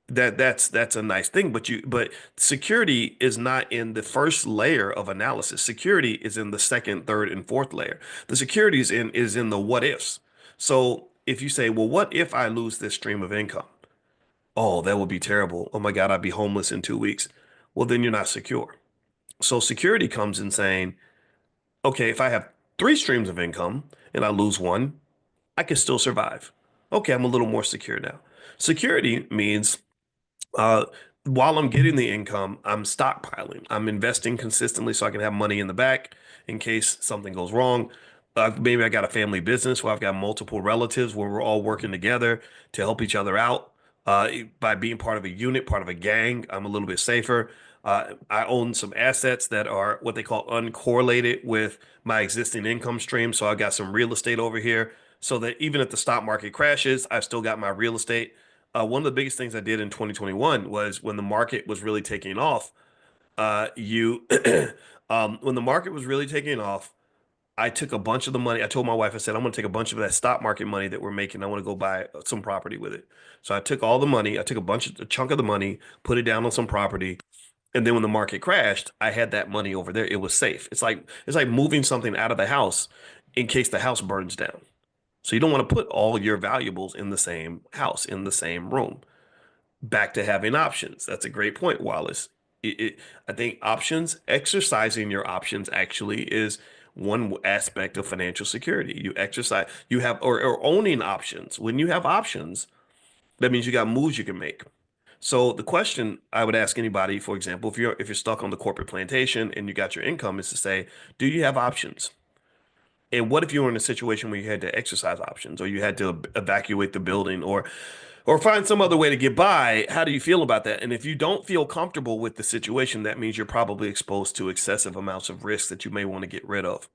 that's a nice thing, but security is not in the first layer of analysis. Security is in the second, third, and fourth layer. The security is in the what ifs. So if you say, well, what if I lose this stream of income? Oh, that would be terrible. Oh my God, I'd be homeless in 2 weeks. Well, then you're not secure. So security comes in saying, okay, if I have three streams of income and I lose one, I can still survive. Okay, I'm a little more secure now. Security means uh, while I'm getting the income, I'm stockpiling. I'm investing consistently so I can have money in the back in case something goes wrong. Maybe I got a family business where I've got multiple relatives where we're all working together to help each other out. By being part of a unit, part of a gang, I'm a little bit safer. I own some assets that are what they call uncorrelated with my existing income stream. So I got some real estate over here so that even if the stock market crashes, I've still got my real estate. One of the biggest things I did in 2021 was when the market was really taking off. You, when the market was really taking off, I took a bunch of the money. I told my wife, I said, I'm going to take a bunch of that stock market money that we're making. I want to go buy some property with it. So I took all the money. I took a chunk of the money, put it down on some property. And then when the market crashed, I had that money over there. It was safe. It's like moving something out of the house in case the house burns down. So you don't want to put all your valuables in the same house, in the same room. Back to having options. That's a great point, Wallace. I think options, exercising your options actually is one aspect of financial security. You exercise, you have, or owning options. When you have options, that means you got moves you can make. So the question I would ask anybody, for example, if you're stuck on the corporate plantation and you got your income, is to say, do you have options? And what if you were in a situation where you had to exercise options or you had to evacuate the building or find some other way to get by? How do you feel about that? And if you don't feel comfortable with the situation, that means you're probably exposed to excessive amounts of risk that you may want to get rid of.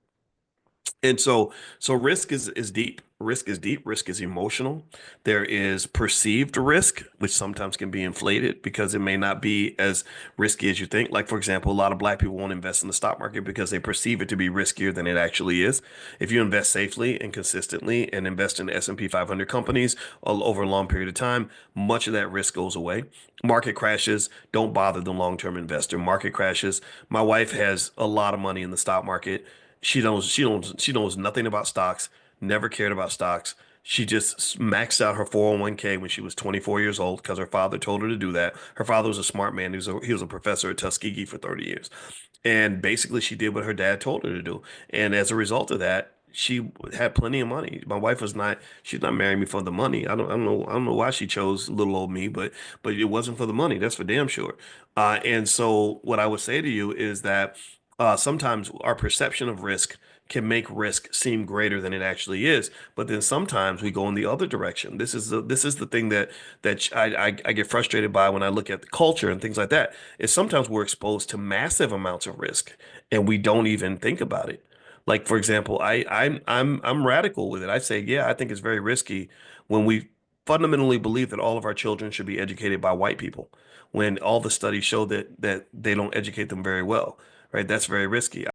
And so risk is deep. Risk is deep. Risk is emotional. There is perceived risk, which sometimes can be inflated because it may not be as risky as you think. Like, for example, a lot of black people won't invest in the stock market because they perceive it to be riskier than it actually is. If you invest safely and consistently and invest in S&P 500 companies over a long period of time, much of that risk goes away. Market crashes don't bother the long-term investor. Market crashes. My wife has a lot of money in the stock market. She knows nothing about stocks, never cared about stocks. She just maxed out her 401k when she was 24 years old because her father told her to do that. Her father was a smart man. He was a professor at Tuskegee for 30 years. And basically she did what her dad told her to do. And as a result of that, she had plenty of money. My wife she's not marrying me for the money. I don't know why she chose little old me, but it wasn't for the money. That's for damn sure. And so what I would say to you is that sometimes our perception of risk can make risk seem greater than it actually is. But then sometimes we go in the other direction. This is the thing that I get frustrated by when I look at the culture and things like that. Is sometimes we're exposed to massive amounts of risk and we don't even think about it. Like for example, I'm radical with it. I say, yeah, I think it's very risky when we fundamentally believe that all of our children should be educated by white people, when all the studies show that they don't educate them very well, right? That's very risky.